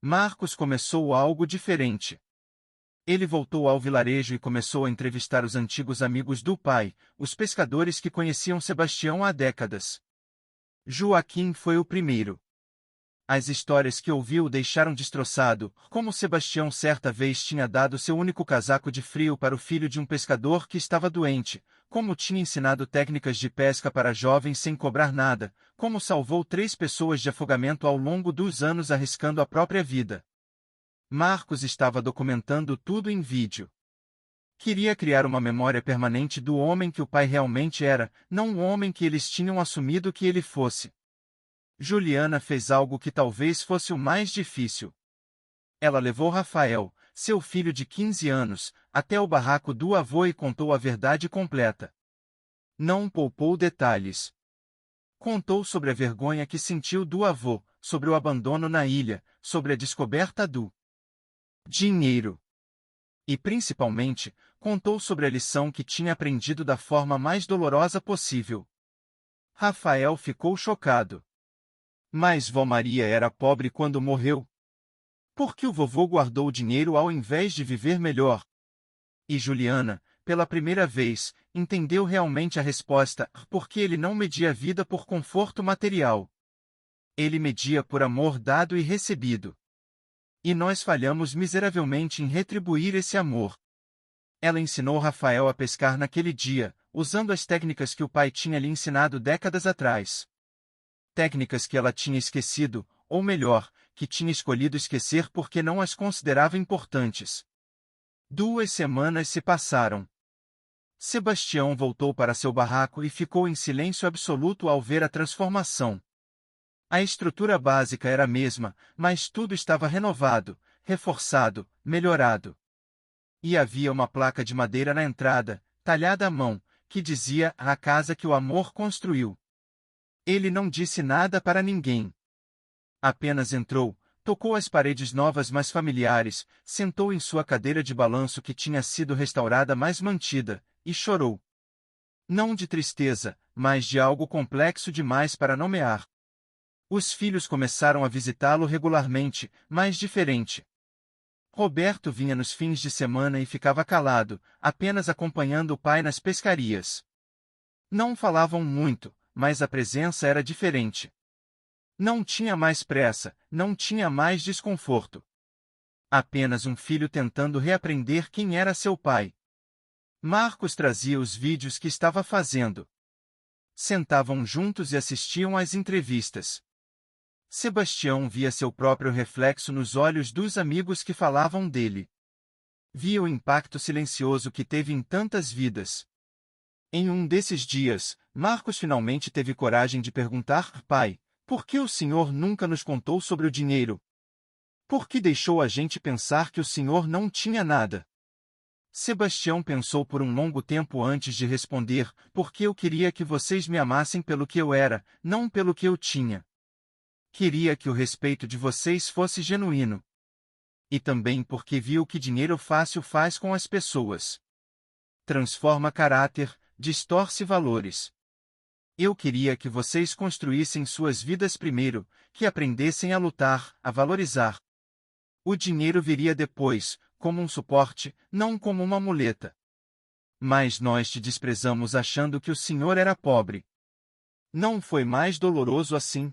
Marcos começou algo diferente. Ele voltou ao vilarejo e começou a entrevistar os antigos amigos do pai, os pescadores que conheciam Sebastião há décadas. Joaquim foi o primeiro. As histórias que ouviu o deixaram destroçado, como Sebastião certa vez tinha dado seu único casaco de frio para o filho de um pescador que estava doente, como tinha ensinado técnicas de pesca para jovens sem cobrar nada, como salvou 3 pessoas de afogamento ao longo dos anos arriscando a própria vida. Marcos estava documentando tudo em vídeo. Queria criar uma memória permanente do homem que o pai realmente era, não o homem que eles tinham assumido que ele fosse. Juliana fez algo que talvez fosse o mais difícil. Ela levou Rafael, seu filho de 15 anos, até o barraco do avô e contou a verdade completa. Não poupou detalhes. Contou sobre a vergonha que sentiu do avô, sobre o abandono na ilha, sobre a descoberta do dinheiro. E, principalmente, contou sobre a lição que tinha aprendido da forma mais dolorosa possível. Rafael ficou chocado. Mas vó Maria era pobre quando morreu. Por que o vovô guardou o dinheiro ao invés de viver melhor? E Juliana, pela primeira vez, entendeu realmente a resposta, porque ele não media a vida por conforto material. Ele media por amor dado e recebido. E nós falhamos miseravelmente em retribuir esse amor. Ela ensinou Rafael a pescar naquele dia, usando as técnicas que o pai tinha lhe ensinado décadas atrás. Técnicas que ela tinha esquecido, ou melhor, que tinha escolhido esquecer porque não as considerava importantes. 2 semanas se passaram. Sebastião voltou para seu barraco e ficou em silêncio absoluto ao ver a transformação. A estrutura básica era a mesma, mas tudo estava renovado, reforçado, melhorado. E havia uma placa de madeira na entrada, talhada à mão, que dizia a casa que o amor construiu. Ele não disse nada para ninguém. Apenas entrou, tocou as paredes novas mais familiares, sentou em sua cadeira de balanço que tinha sido restaurada mais mantida, e chorou. Não de tristeza, mas de algo complexo demais para nomear. Os filhos começaram a visitá-lo regularmente, mas diferente. Roberto vinha nos fins de semana e ficava calado, apenas acompanhando o pai nas pescarias. Não falavam muito, mas a presença era diferente. Não tinha mais pressa, não tinha mais desconforto. Apenas um filho tentando reaprender quem era seu pai. Marcos trazia os vídeos que estava fazendo. Sentavam juntos e assistiam às entrevistas. Sebastião via seu próprio reflexo nos olhos dos amigos que falavam dele. Via o impacto silencioso que teve em tantas vidas. Em um desses dias, Marcos finalmente teve coragem de perguntar: pai, por que o senhor nunca nos contou sobre o dinheiro? Por que deixou a gente pensar que o senhor não tinha nada? Sebastião pensou por um longo tempo antes de responder: porque eu queria que vocês me amassem pelo que eu era, não pelo que eu tinha. Queria que o respeito de vocês fosse genuíno. E também porque vi o que dinheiro fácil faz com as pessoas. Transforma caráter, distorce valores. Eu queria que vocês construíssem suas vidas primeiro, que aprendessem a lutar, a valorizar. O dinheiro viria depois, como um suporte, não como uma muleta. Mas nós te desprezamos achando que o senhor era pobre. Não foi mais doloroso assim?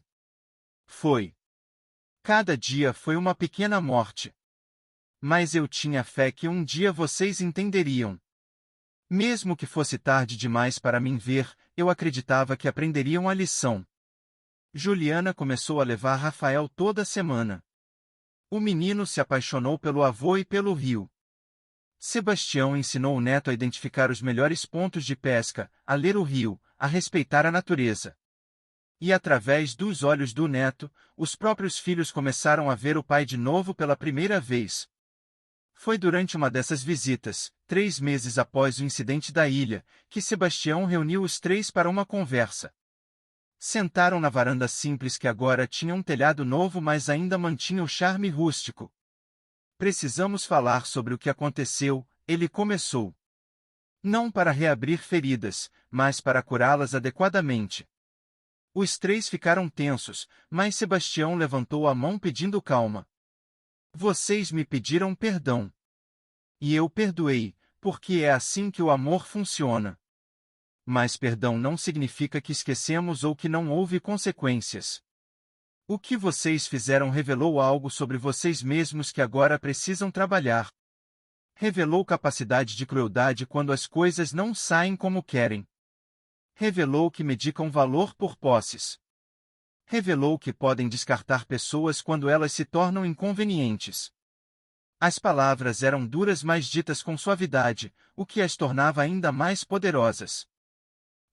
Foi. Cada dia foi uma pequena morte. Mas eu tinha fé que um dia vocês entenderiam. Mesmo que fosse tarde demais para mim ver, eu acreditava que aprenderiam a lição. Juliana começou a levar Rafael toda semana. O menino se apaixonou pelo avô e pelo rio. Sebastião ensinou o neto a identificar os melhores pontos de pesca, a ler o rio, a respeitar a natureza. E através dos olhos do neto, os próprios filhos começaram a ver o pai de novo pela primeira vez. Foi durante uma dessas visitas, 3 meses após o incidente da ilha, que Sebastião reuniu os 3 para uma conversa. Sentaram na varanda simples que agora tinha um telhado novo, mas ainda mantinha o charme rústico. Precisamos falar sobre o que aconteceu, ele começou. Não para reabrir feridas, mas para curá-las adequadamente. Os 3 ficaram tensos, mas Sebastião levantou a mão pedindo calma. Vocês me pediram perdão. E eu perdoei, porque é assim que o amor funciona. Mas perdão não significa que esquecemos ou que não houve consequências. O que vocês fizeram revelou algo sobre vocês mesmos que agora precisam trabalhar. Revelou capacidade de crueldade quando as coisas não saem como querem. Revelou que medicam valor por posses. Revelou que podem descartar pessoas quando elas se tornam inconvenientes. As palavras eram duras, mas ditas com suavidade, o que as tornava ainda mais poderosas.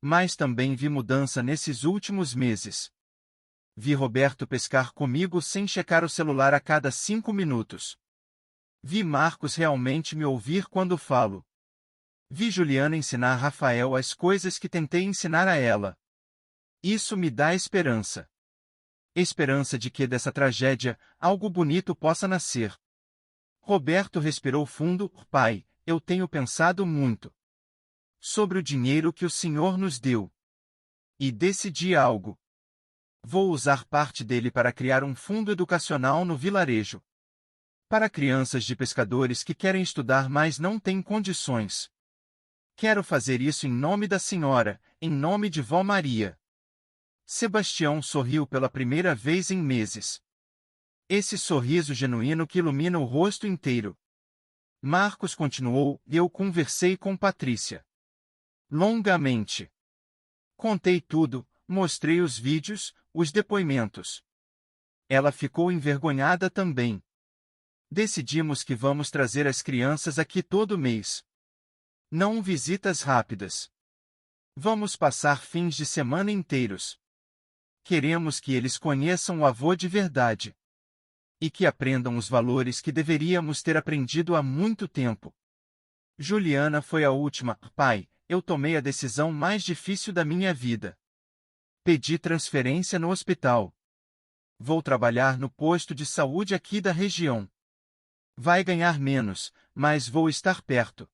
Mas também vi mudança nesses últimos meses. Vi Roberto pescar comigo sem checar o celular a cada 5 minutos. Vi Marcos realmente me ouvir quando falo. Vi Juliana ensinar Rafael as coisas que tentei ensinar a ela. Isso me dá esperança. Esperança de que dessa tragédia, algo bonito possa nascer. Roberto respirou fundo. Pai, eu tenho pensado muito sobre o dinheiro que o Senhor nos deu. E decidi algo. Vou usar parte dele para criar um fundo educacional no vilarejo. Para crianças de pescadores que querem estudar mas não têm condições. Quero fazer isso em nome da senhora, em nome de Vó Maria. Sebastião sorriu pela primeira vez em meses. Esse sorriso genuíno que ilumina o rosto inteiro. Marcos continuou, e eu conversei com Patrícia. Longamente. Contei tudo, mostrei os vídeos, os depoimentos. Ela ficou envergonhada também. Decidimos que vamos trazer as crianças aqui todo mês. Não visitas rápidas. Vamos passar fins de semana inteiros. Queremos que eles conheçam o avô de verdade. E que aprendam os valores que deveríamos ter aprendido há muito tempo. Juliana foi a última. Pai, eu tomei a decisão mais difícil da minha vida. Pedi transferência no hospital. Vou trabalhar no posto de saúde aqui da região. Vai ganhar menos, mas vou estar perto.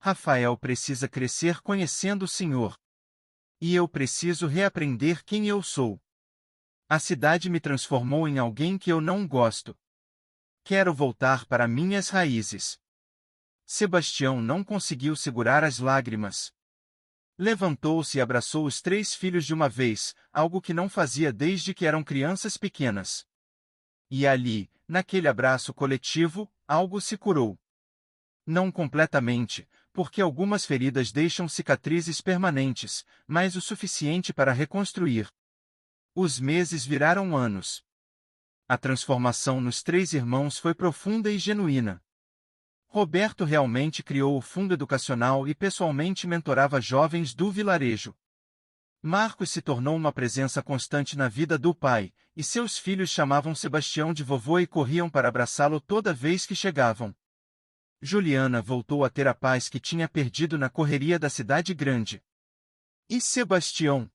Rafael precisa crescer conhecendo o Senhor. E eu preciso reaprender quem eu sou. A cidade me transformou em alguém que eu não gosto. Quero voltar para minhas raízes. Sebastião não conseguiu segurar as lágrimas. Levantou-se e abraçou os 3 filhos de uma vez, algo que não fazia desde que eram crianças pequenas. E ali, naquele abraço coletivo, algo se curou. Não completamente, porque algumas feridas deixam cicatrizes permanentes, mas o suficiente para reconstruir. Os meses viraram anos. A transformação nos 3 irmãos foi profunda e genuína. Roberto realmente criou o fundo educacional e pessoalmente mentorava jovens do vilarejo. Marcos se tornou uma presença constante na vida do pai, e seus filhos chamavam Sebastião de vovô e corriam para abraçá-lo toda vez que chegavam. Juliana voltou a ter a paz que tinha perdido na correria da cidade grande. E Sebastião?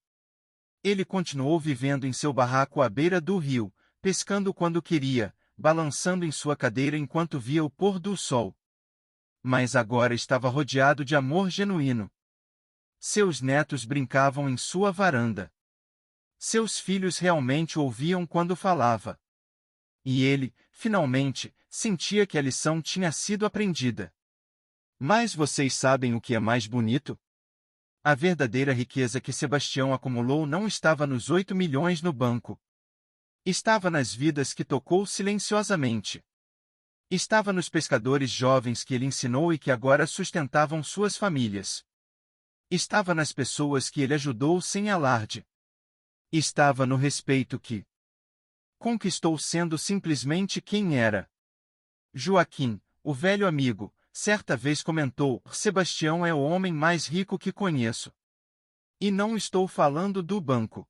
Ele continuou vivendo em seu barraco à beira do rio, pescando quando queria, balançando em sua cadeira enquanto via o pôr do sol. Mas agora estava rodeado de amor genuíno. Seus netos brincavam em sua varanda. Seus filhos realmente ouviam quando falava. E ele, finalmente, sentia que a lição tinha sido aprendida. Mas vocês sabem o que é mais bonito? A verdadeira riqueza que Sebastião acumulou não estava nos 8 milhões no banco. Estava nas vidas que tocou silenciosamente. Estava nos pescadores jovens que ele ensinou e que agora sustentavam suas famílias. Estava nas pessoas que ele ajudou sem alarde. Estava no respeito que conquistou sendo simplesmente quem era. Joaquim, o velho amigo, certa vez comentou: Sebastião é o homem mais rico que conheço. E não estou falando do banco.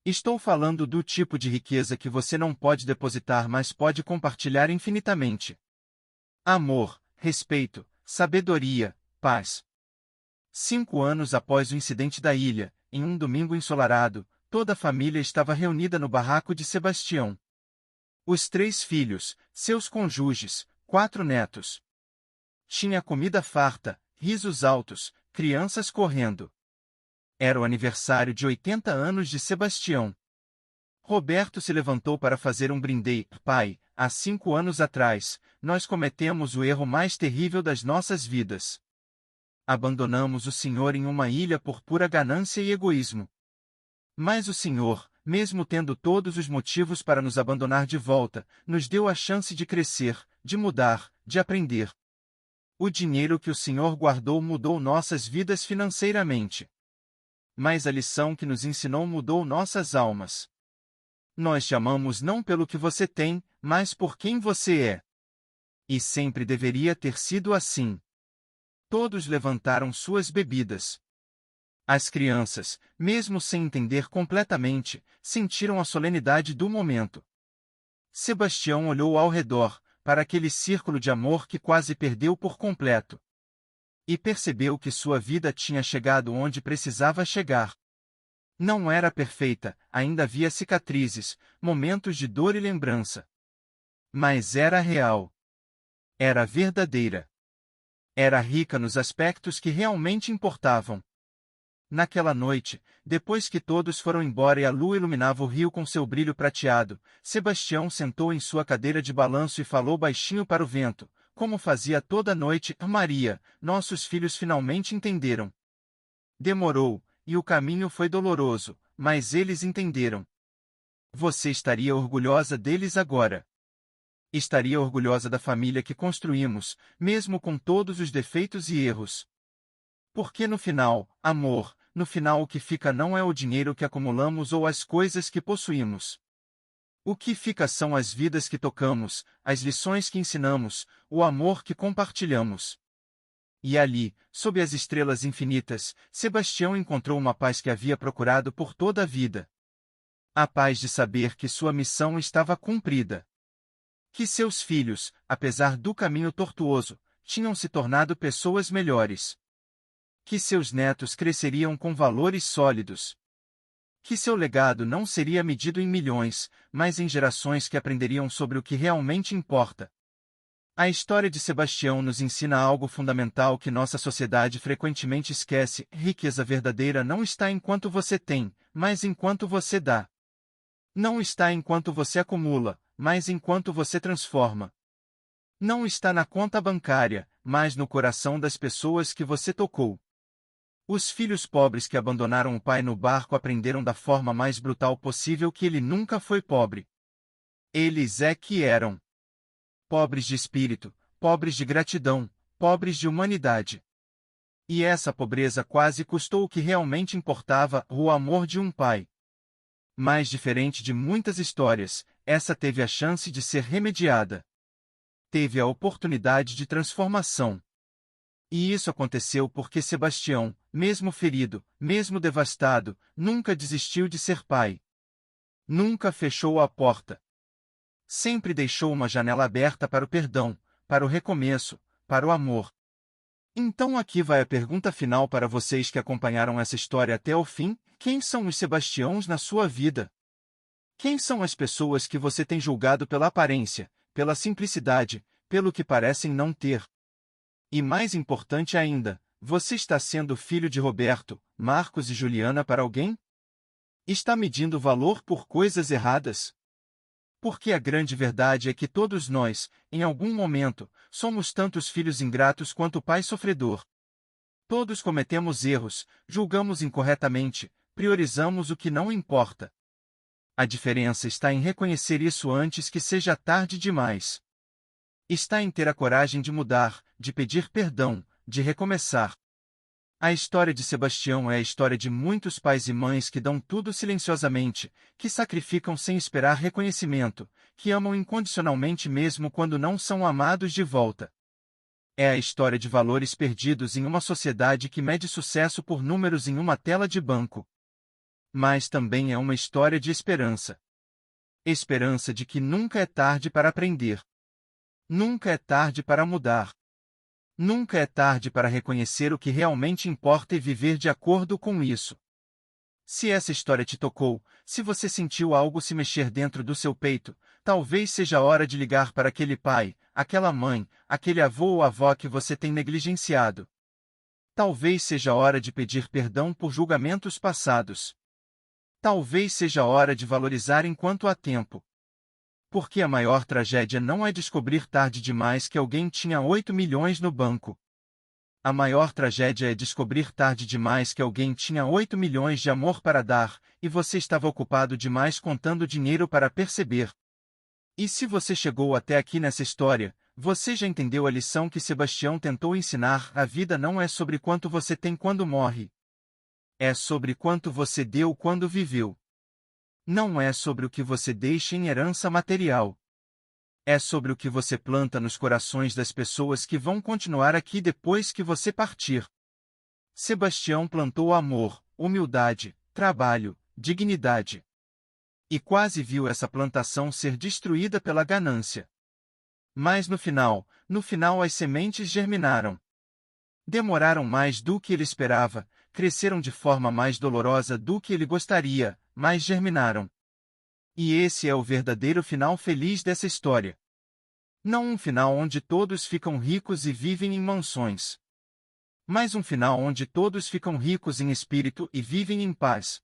Estou falando do tipo de riqueza que você não pode depositar, mas pode compartilhar infinitamente. Amor, respeito, sabedoria, paz. 5 anos após o incidente da ilha, em um domingo ensolarado, toda a família estava reunida no barraco de Sebastião. Os 3 filhos, seus cônjuges, 4 netos. Tinha comida farta, risos altos, crianças correndo. Era o aniversário de 80 anos de Sebastião. Roberto se levantou para fazer um brinde. Pai, há 5 anos atrás, nós cometemos o erro mais terrível das nossas vidas. Abandonamos o Senhor em uma ilha por pura ganância e egoísmo. Mas o Senhor, mesmo tendo todos os motivos para nos abandonar de volta, nos deu a chance de crescer, de mudar, de aprender. O dinheiro que o Senhor guardou mudou nossas vidas financeiramente. Mas a lição que nos ensinou mudou nossas almas. Nós te amamos não pelo que você tem, mas por quem você é. E sempre deveria ter sido assim. Todos levantaram suas bebidas. As crianças, mesmo sem entender completamente, sentiram a solenidade do momento. Sebastião olhou ao redor, para aquele círculo de amor que quase perdeu por completo. E percebeu que sua vida tinha chegado onde precisava chegar. Não era perfeita, ainda havia cicatrizes, momentos de dor e lembrança. Mas era real. Era verdadeira. Era rica nos aspectos que realmente importavam. Naquela noite, depois que todos foram embora e a lua iluminava o rio com seu brilho prateado, Sebastião sentou em sua cadeira de balanço e falou baixinho para o vento, como fazia toda noite: Maria, nossos filhos finalmente entenderam. Demorou, e o caminho foi doloroso, mas eles entenderam. Você estaria orgulhosa deles agora. Estaria orgulhosa da família que construímos, mesmo com todos os defeitos e erros. Porque no final, amor, no final o que fica não é o dinheiro que acumulamos ou as coisas que possuímos. O que fica são as vidas que tocamos, as lições que ensinamos, o amor que compartilhamos. E ali, sob as estrelas infinitas, Sebastião encontrou uma paz que havia procurado por toda a vida. A paz de saber que sua missão estava cumprida. Que seus filhos, apesar do caminho tortuoso, tinham se tornado pessoas melhores. Que seus netos cresceriam com valores sólidos. Que seu legado não seria medido em milhões, mas em gerações que aprenderiam sobre o que realmente importa. A história de Sebastião nos ensina algo fundamental que nossa sociedade frequentemente esquece: riqueza verdadeira não está enquanto você tem, mas enquanto você dá. Não está enquanto você acumula, mas enquanto você transforma. Não está na conta bancária, mas no coração das pessoas que você tocou. Os filhos pobres que abandonaram o pai no barco aprenderam da forma mais brutal possível que ele nunca foi pobre. Eles é que eram pobres de espírito, pobres de gratidão, pobres de humanidade. E essa pobreza quase custou o que realmente importava: o amor de um pai. Mas diferente de muitas histórias, essa teve a chance de ser remediada. Teve a oportunidade de transformação. E isso aconteceu porque Sebastião, mesmo ferido, mesmo devastado, nunca desistiu de ser pai. Nunca fechou a porta. Sempre deixou uma janela aberta para o perdão, para o recomeço, para o amor. Então aqui vai a pergunta final para vocês que acompanharam essa história até o fim: quem são os Sebastiãos na sua vida? Quem são as pessoas que você tem julgado pela aparência, pela simplicidade, pelo que parecem não ter? E mais importante ainda, você está sendo filho de Roberto, Marcos e Juliana para alguém? Está medindo valor por coisas erradas? Porque a grande verdade é que todos nós, em algum momento, somos tantos filhos ingratos quanto o pai sofredor. Todos cometemos erros, julgamos incorretamente, priorizamos o que não importa. A diferença está em reconhecer isso antes que seja tarde demais. Está em ter a coragem de mudar, de pedir perdão, de recomeçar. A história de Sebastião é a história de muitos pais e mães que dão tudo silenciosamente, que sacrificam sem esperar reconhecimento, que amam incondicionalmente mesmo quando não são amados de volta. É a história de valores perdidos em uma sociedade que mede sucesso por números em uma tela de banco. Mas também é uma história de esperança. Esperança de que nunca é tarde para aprender. Nunca é tarde para mudar. Nunca é tarde para reconhecer o que realmente importa e viver de acordo com isso. Se essa história te tocou, se você sentiu algo se mexer dentro do seu peito, talvez seja a hora de ligar para aquele pai, aquela mãe, aquele avô ou avó que você tem negligenciado. Talvez seja a hora de pedir perdão por julgamentos passados. Talvez seja a hora de valorizar enquanto há tempo. Porque a maior tragédia não é descobrir tarde demais que alguém tinha 8 milhões no banco. A maior tragédia é descobrir tarde demais que alguém tinha 8 milhões de amor para dar, e você estava ocupado demais contando dinheiro para perceber. E se você chegou até aqui nessa história, você já entendeu a lição que Sebastião tentou ensinar: a vida não é sobre quanto você tem quando morre. É sobre quanto você deu quando viveu. Não é sobre o que você deixa em herança material. É sobre o que você planta nos corações das pessoas que vão continuar aqui depois que você partir. Sebastião plantou amor, humildade, trabalho, dignidade. E quase viu essa plantação ser destruída pela ganância. Mas no final as sementes germinaram. Demoraram mais do que ele esperava, cresceram de forma mais dolorosa do que ele gostaria, mas germinaram. E esse é o verdadeiro final feliz dessa história. Não um final onde todos ficam ricos e vivem em mansões. Mas um final onde todos ficam ricos em espírito e vivem em paz.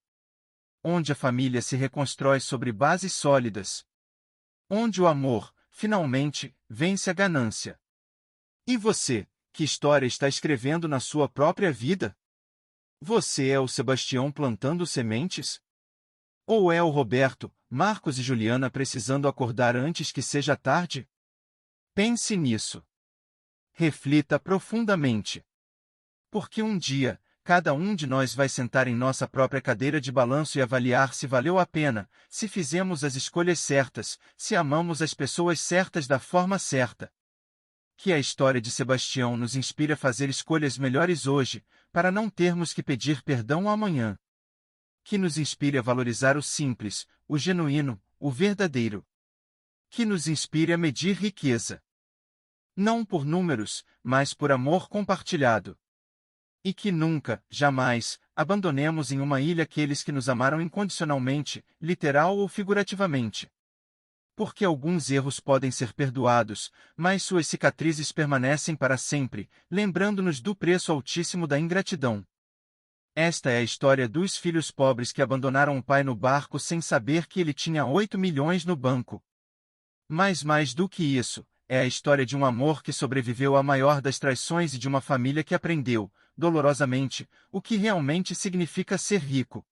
Onde a família se reconstrói sobre bases sólidas. Onde o amor, finalmente, vence a ganância. E você, que história está escrevendo na sua própria vida? Você é o Sebastião plantando sementes? Ou é o Roberto, Marcos e Juliana precisando acordar antes que seja tarde? Pense nisso. Reflita profundamente. Porque um dia, cada um de nós vai sentar em nossa própria cadeira de balanço e avaliar se valeu a pena, se fizemos as escolhas certas, se amamos as pessoas certas da forma certa. Que a história de Sebastião nos inspire a fazer escolhas melhores hoje, para não termos que pedir perdão amanhã. Que nos inspire a valorizar o simples, o genuíno, o verdadeiro. Que nos inspire a medir riqueza. Não por números, mas por amor compartilhado. E que nunca, jamais, abandonemos em uma ilha aqueles que nos amaram incondicionalmente, literal ou figurativamente. Porque alguns erros podem ser perdoados, mas suas cicatrizes permanecem para sempre, lembrando-nos do preço altíssimo da ingratidão. Esta é a história dos filhos pobres que abandonaram o pai no barco sem saber que ele tinha 8 milhões no banco. Mas mais do que isso, é a história de um amor que sobreviveu à maior das traições e de uma família que aprendeu, dolorosamente, o que realmente significa ser rico.